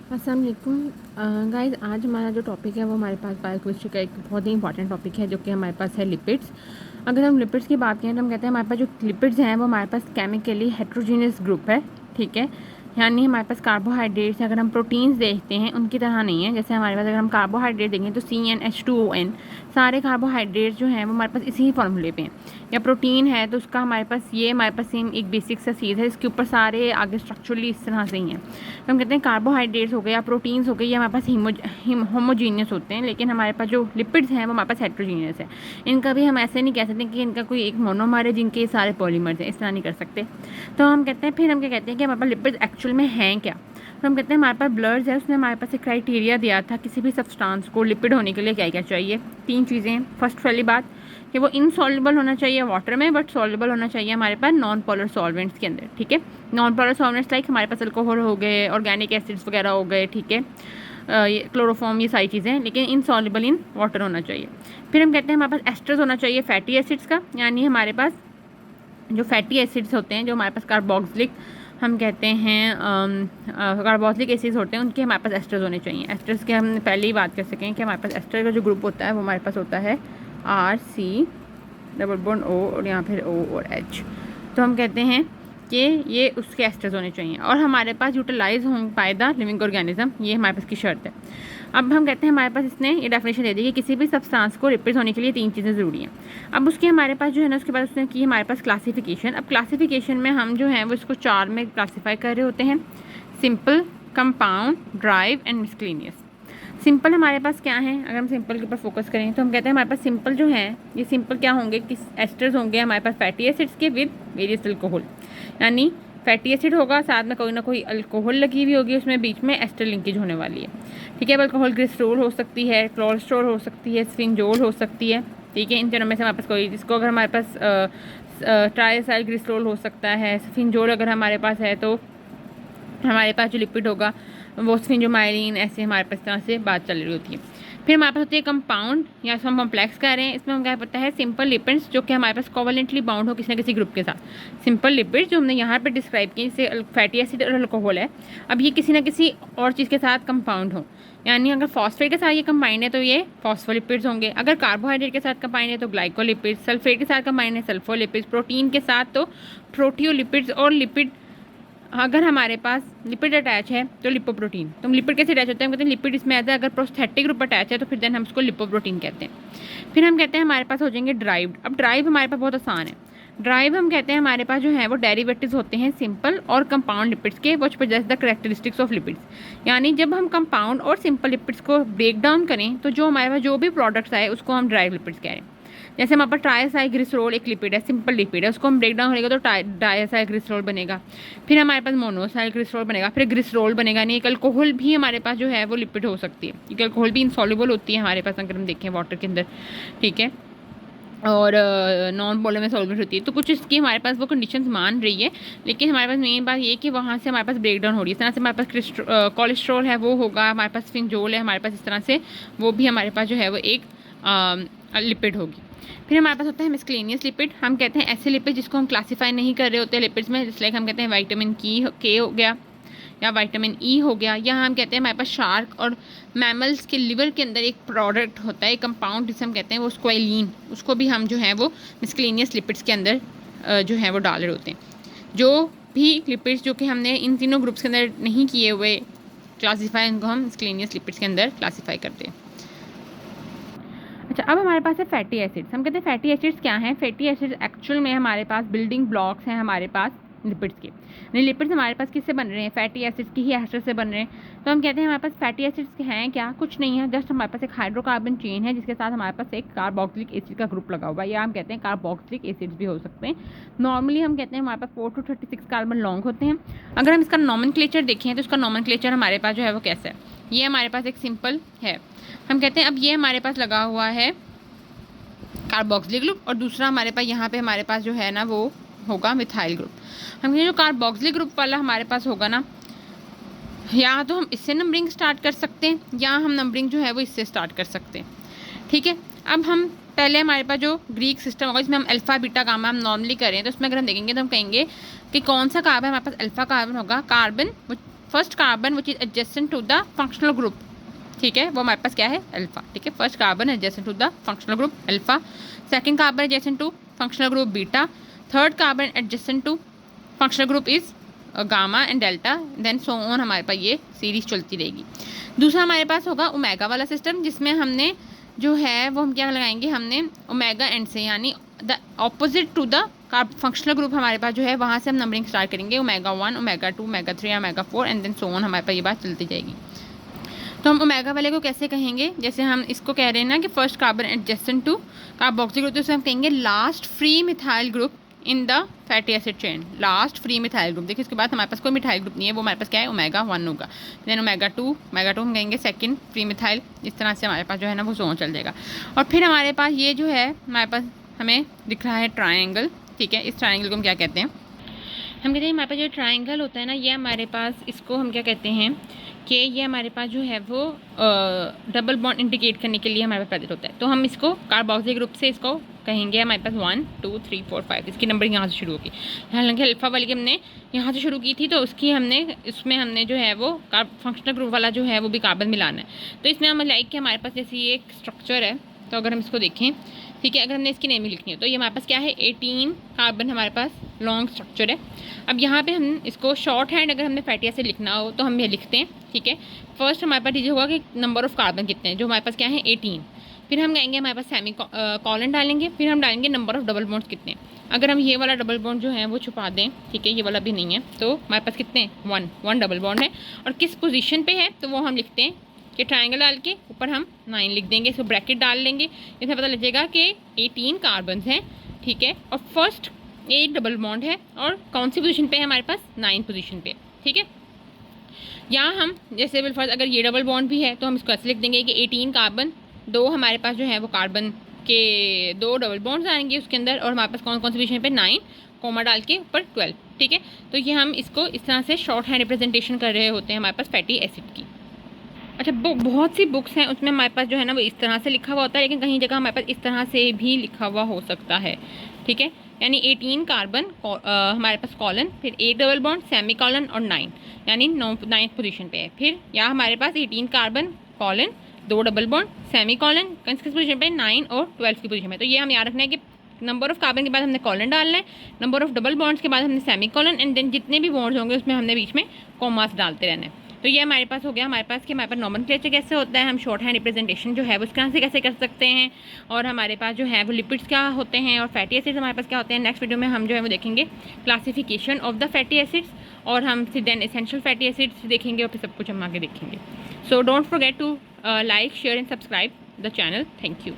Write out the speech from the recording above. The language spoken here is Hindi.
अस्सलाम वालेकुम गाइस। आज हमारा जो टॉपिक है वो हमारे पास बायोकेमिस्ट्री का एक बहुत ही इंपॉर्टेंट टॉपिक है जो कि हमारे पास है लिपिड्स। अगर हम लिपिड्स की बात करें तो हम कहते हैं हमारे पास जो लिपिड्स हैं वो हमारे पास केमिकली हेट्रोजीनियस ग्रुप है, ठीक है। यानी हमारे पास कार्बोहाइड्रेट्स, अगर हम प्रोटीन्स देखते हैं उनकी तरह नहीं है। जैसे हमारे पास अगर हम कार्बोहाइड्रेट देखें तो CnH2ON, सारे कार्बोहाइड्रेट्स जो हैं वो हमारे पास इसी फॉर्मूले पे हैं। या प्रोटीन है तो उसका हमारे पास सेम एक बेसिक सा चीज़ है, इसके ऊपर सारे आगे स्ट्रक्चरली इस तरह से ही हैं। तो हम कहते हैं कार्बोहाइड्रेट्स हो गए या प्रोटीन्स हो गए, ये हमारे पास होमोजीनियस होते हैं, लेकिन हमारे पास जो लिपिड्स हैं वो हमारे पास हेट्रोजीनियस है। इनका भी हम ऐसे नहीं कह सकते कि इनका कोई एक मोनोमर है जिनके सारे पॉलीमर्स हैं, इस तरह नहीं कर सकते। तो हम कहते हैं, फिर हम क्या कहते हैं कि हमारे पास लिपिड्स एक्चुअल में हैं क्या। तो हम कहते हैं हमारे पास ब्लड है, उसने हमारे पास एक क्राइटेरिया दिया था किसी भी सब्सटेंस को लिपिड होने के लिए क्या क्या चाहिए। 3 चीज़ें। फर्स्ट वाली बात कि वो इनसॉल्युबल होना चाहिए वाटर में, बट सॉल्युबल होना चाहिए हमारे पास नॉन पोलर सॉल्वेंट्स के अंदर, ठीक है। नॉन पोलर सॉल्वेंट्स लाइक हमारे पास अल्कोहल हो गए, ऑर्गेनिक एसिड्स वगैरह हो गए, ठीक है, ये क्लोरोफॉर्म, ये सारी चीज़ें, लेकिन इनसॉल्युबल इन वाटर होना चाहिए। फिर हम कहते हैं हमारे पास एस्टर्स होना चाहिए फैटी एसिड्स का, यानी हमारे पास जो फैटी एसिड्स होते हैं, जो हमारे पास कार्बोक्सिलिक हम कहते हैं कार्बोक्सिलिक एसिड्स होते हैं, उनके हमारे पास एस्टर्स होने चाहिए। एस्टर्स के हम पहले ही बात कर सकें कि हमारे पास एस्टर का जो ग्रुप होता है वो हमारे पास होता है RC डबल बॉन्ड O और यहाँ फिर O और H। तो हम कहते हैं कि ये उसके एस्टर्स होने चाहिए और हमारे पास यूटिलाइज हों बाय द लिविंग ऑर्गेनिज्म, ये हमारे पास की शर्त है। अब हम कहते हैं हमारे पास इसने ये डेफिनेशन दे दी कि किसी भी सब्सटेंस को रिप्रेजेंट होने के लिए 3 चीज़ें ज़रूरी हैं। अब उसके हमारे पास जो है ना, उसके बाद उसने की हमारे पास क्लासिफिकेशन। अब क्लासिफिकेशन में हम जो है वो इसको 4 में क्लासीफाई कर रहे होते हैं: simple, compound, drive and miscellaneous. Simple हमारे पास क्या है, अगर हम सिंपल के ऊपर फोकस करें तो हम कहते हैं हमारे पास सिंपल जो है, ये सिंपल क्या होंगे कि एस्टर्स होंगे हमारे पास फैटी एसिड्स के विद वेरियस अल्कोहल। यानी फैटी एसिड होगा, साथ में कोई ना कोई अल्कोहल लगी हुई होगी, उसमें बीच में एस्टर लिंकेज होने वाली है, ठीक है। अल्कोहल ग्लिसरॉल हो सकती है, क्लोरेस्ट्रोल हो सकती है, स्फिनजोल हो सकती है, ठीक है। इन तीनों में से हमारे पास कोई, जिसको अगर हमारे पास ट्राइसाइल ग्लिसरॉल हो सकता है, स्फिनजोल अगर हमारे पास है तो हमारे पास जो लिपिड होगा वो स्फिंजोमाइलिन, ऐसे हमारे पास तरह से बात चल रही होती है। फिर हमारे पास होती है कंपाउंड, या इसको हम कॉम्प्लेक्स कह रहे हैं। इसमें हम क्या पता है सिंपल लिपिड्स जो कि हमारे पास कोवलेंटली बाउंड हो किसी न किसी ग्रुप के साथ। सिंपल लिपिड्स जो हमने यहाँ पर डिस्क्राइब किए, जैसे फैटी एसिड और अल्कोहल है, अब ये किसी न किसी और चीज़ के साथ कंपाउंड हो, यानी अगर फॉस्फेट के साथ ये कंबाइंड है तो ये फॉस्फोलिपिड्स होंगे, अगर कार्बोहाइड्रेट के साथ कंबाइंड है तो ग्लाइकोलिपिड्स, सल्फेट के साथ कंबाइंड है सल्फोलिपिड्स, प्रोटीन के साथ तो प्रोटियोलिपिड्स, और लिपिड अगर हमारे पास लिपिड अटैच है तो लिपोप्रोटीन। तो लिपिड कैसे अटैच होते हैं, हम कहते हैं लिपिड इसमें आता है, अगर प्रोस्थेटिक ग्रुप अटैच है तो फिर देन हम उसको लिपोप्रोटीन कहते हैं। फिर हम कहते हैं हमारे पास हो जाएंगे ड्राइव्ड। अब ड्राइव हमारे पास बहुत आसान है। ड्राइव हम कहते हैं हमारे पास जो है वो डेरिवेटिव्स होते हैं सिंपल और कंपाउंड लिपिड्स के, which possess the characteristics of lipids. यानी जब हम कंपाउंड और सिंपल लिपिड्स को ब्रेक डाउन करें तो जो हमारे पास जो भी प्रोडक्ट्स आए उसको हम ड्राइव लिपिड्स कह रहे हैं। जैसे हमारे पास ट्राइसाइग्लिसरॉल एक लिपिड है, सिंपल लिपिड है, उसको हम ब्रेक डाउन करेंगे तो डाइसाइग्लिसरॉल बनेगा। फिर हमारे पास मोनोसाइग्लिसरॉल बनेगा, फिर ग्लिसरॉल बनेगा। नहीं, एक अल्कोहल भी हमारे पास जो है वो लिपिड हो सकती है, क्योंकि अल्कोहल भी इनसॉल्युबल होती है हमारे पास अगर हम देखें वाटर के अंदर, ठीक है, और नॉन पोलर में सॉल्वेंट होती है। तो कुछ इसकी हमारे पास वो कंडीशंस मान रही है, लेकिन हमारे पास मेन बात ये कि वहाँ से हमारे पास ब्रेक डाउन हो रही है। इस तरह से हमारे पास कोलेस्ट्रॉल है वो होगा, हमारे पास फिनजोल है हमारे पास, इस तरह से वो भी हमारे पास जो है वो एक लिपिड होगी। फिर हमारे पास होता है मिसक्लेनियस लिपिड। हम कहते हैं ऐसे लिपिड जिसको हम क्लासीफाई नहीं कर रहे होते लिपिड्स में, जिस लाइक हम कहते हैं विटामिन के हो गया या विटामिन ई हो गया, या हम कहते हैं हमारे पास शार्क और मैमल्स के लिवर के अंदर एक प्रोडक्ट होता है कंपाउंड जिसे हम कहते हैं वो स्क्वालिन, उसको भी हम जो है वो मिसक्लेनियस लिपिड्स के अंदर जो है वो डाल रहे होते हैं। जो भी लिपिड्स जो कि हमने इन तीनों ग्रुप्स के अंदर नहीं किए हुए क्लासीफाई, उनको हम मिसक्लेनियस लिपिड्स के अंदर क्लासीफाई करते हैं। अच्छा, अब हमारे पास है फैटी एसिड्स। हम कहते हैं फैटी एसिड्स क्या हैं। फैटी एसिड्स एक्चुअल में हमारे पास बिल्डिंग ब्लॉक्स हैं हमारे पास लिपिड्स के। नहीं, लिपिड्स हमारे पास किससे बन रहे हैं, फैटी एसिड्स की ही एस्टर से बन रहे हैं। तो हम कहते हैं हमारे पास फैटी एसिड्स हैं क्या, कुछ नहीं है, जस्ट हमारे पास एक हाइड्रोकार्बन चेन है जिसके साथ हमारे पास एक कार्बोक्सिलिक एसिड का ग्रुप लगा हुआ है, या हम कहते हैं कार्बोक्सिलिक एसिड्स भी हो सकते हैं। नॉर्मली हम कहते हैं हमारे पास 4 to 36 कार्बन लॉन्ग होते हैं। अगर हम इसका नॉमेनक्लेचर देखें तो इसका नॉमेनक्लेचर हमारे पास जो है वो कैसा है, ये हमारे पास एक सिंपल है। हम कहते हैं अब ये हमारे पास लगा हुआ है कार्बोक्सिलिक ग्रुप, और दूसरा हमारे पास यहाँ पे हमारे पास जो है ना वो होगा मिथाइल ग्रुप। हम जो कार्बोक्सिलिक ग्रुप वाला हमारे पास होगा ना, या तो हम इससे नंबरिंग स्टार्ट कर सकते हैं या हम नंबरिंग जो है वो इससे स्टार्ट कर सकते हैं, ठीक है। अब हम पहले हमारे पास जो ग्रीक सिस्टम होगा जिसमें हम अल्फ़ा बीटा गामा हम नॉर्मली करें, तो उसमें अगर हम देखेंगे तो हम कहेंगे कि कौन सा कार्बन हमारे पास अल्फ़ा कार्बन होगा, carbon first carbon which is adjacent to the functional group, ठीक है, वो हमारे पास क्या है, अल्फा, ठीक है। First carbon adjacent to the functional group alpha, second carbon adjacent to functional group beta, third carbon adjacent to functional group is gamma and delta, then so on, हमारे पास ये सीरीज चलती रहेगी। दूसरा हमारे पास होगा ओमेगा वाला सिस्टम, जिसमें हमने जो है वो हम क्या लगाएंगे, हमने ओमेगा एंड से, यानी the opposite to the functional group हमारे पास जो है वहाँ से हम नंबरिंग स्टार्ट करेंगे, omega 1, omega 2, omega 3, omega 4 and then so on, हमारे पास ये बात चलती जाएगी। तो हम ओमेगा वाले को कैसे कहेंगे, जैसे हम इसको कह रहे हैं ना कि first carbon adjacent to carboxy group, तो इसे हम कहेंगे last free methyl group in the fatty acid chain, last free methyl group. देखिए इसके बाद हमारे पास कोई मिथाइल ग्रुप नहीं है, वो हमारे पास क्या है, ओमेगा 1 होगा। देन ओमेगा 2 हम कहेंगे सेकंड फ्री मिथाइल, इस तरह से हमारे पास जो है ना वो जोन चल जाएगा। और फिर हमारे पास ये जो है हमारे पास हमें दिख रहा है ट्रायंगल, ठीक है। इस ट्रायंगल को हम क्या कहते हैं, हम कहते हैं हमारे पास जो ट्रायंगल होता है ना, ये हमारे पास इसको हम क्या कहते हैं कि ये हमारे पास जो है वो डबल बॉन्ड इंडिकेट करने के लिए हमारे पास प्रेजेंट होता है। तो हम इसको कार्बोक्सी ग्रुप से इसको कहेंगे हमारे पास 1 2 3 4 5, इसकी नंबरिंग यहाँ से शुरू होगी। हालांकि अल्फा वाली की हमने यहाँ से शुरू की थी, तो उसकी हमने इसमें हमने जो है वो फंक्शनल ग्रुप वाला जो है वो भी कार्बन मिलाना है। तो इसमें हम लाइक कि हमारे पास जैसे ये एक स्ट्रक्चर है, तो अगर हम इसको देखें, ठीक है, अगर हमने इसकी नेम लिखनी है तो ये हमारे पास क्या है, 18 कार्बन हमारे पास लॉन्ग स्ट्रक्चर है। अब यहाँ पे हम इसको शॉर्ट हैंड अगर हमने फैटी एसिड लिखना हो तो हम ये लिखते हैं, ठीक है। फर्स्ट हमारे पास ये होगा कि नंबर ऑफ कार्बन कितने हैं, जो हमारे पास क्या है 18, फिर हम कहेंगे हमारे पास सेमी कॉलन डालेंगे, फिर हम डालेंगे नंबर ऑफ डबल बॉन्ड्स कितने। अगर हम ये वाला डबल बॉन्ड जो है वो छुपा दें, ठीक है, ये वाला भी नहीं है, तो हमारे पास कितने 1 डबल बॉन्ड है। और किस पोजीशन पे है तो वो हम लिखते हैं कि ट्रायंगल डाल के ऊपर हम 9 लिख देंगे, इसको ब्रैकेट डाल लेंगे, इसमें पता लगेगा कि 18 कार्बन हैं, ठीक है, और फर्स्ट 8 डबल बॉन्ड है, और कौन सी पोजीशन पे है हमारे पास 9 पोजीशन पे, ठीक है। यहाँ हम जैसे बिलफर्ज अगर ये डबल बॉन्ड भी है तो हम इसको ऐसे लिख देंगे कि 18 कार्बन, 2 हमारे पास जो है वो कार्बन के 2 डबल बॉन्ड्स आएंगे उसके अंदर, और हमारे पास कौन कौन सी पोजीशन पे 9 कोमा डाल के ऊपर 12, ठीक है। तो ये हम इसको इस तरह से शॉर्ट हैंड रिप्रेजेंटेशन कर रहे होते हैं हमारे पास फैटी एसिड की। अच्छा, बहुत सी बुक्स हैं उसमें हमारे पास जो है ना वो इस तरह से लिखा हुआ होता है, लेकिन कहीं जगह हमारे पास इस तरह से भी लिखा हुआ हो सकता है, ठीक है। यानी 18 कार्बन हमारे पास कॉलन, फिर 8 डबल बॉन्ड, सेमी कॉलन और 9, यानी 9th पोजीशन पे है। फिर यहाँ हमारे पास 18 carbon colon, 2 double bond, semi colon, किस पोजीशन पे 9 और 12 की पोजीशन में। तो ये हम याद रखना है कि नंबर ऑफ कार्बन के बाद हमने कॉलन डालना है, नंबर ऑफ डबल बॉन्ड्स के बाद हमने सेमी कॉलन, एंड देन जितने भी बॉन्ड्स होंगे उसमें हमने बीच में कॉमास डालते रहना है। तो ये हमारे पास हो गया हमारे पास कि हमारे पास नॉमेनक्लेचर कैसे होता है, हम शॉर्ट हैंड रिप्रेजेंटेशन जो है वो इस तरह से कैसे कर सकते हैं, और हमारे पास जो है वो लिपिड्स क्या होते हैं और फैटी एसिड्स हमारे पास क्या होते हैं। नेक्स्ट वीडियो में हम जो है वो देखेंगे classification of the fatty acids, और हम फिर देन एसेंशियल फैटी एसिड्स देखेंगे, और फिर सब कुछ हम आगे देखेंगे। So don't forget to like, share and subscribe the channel. Thank you.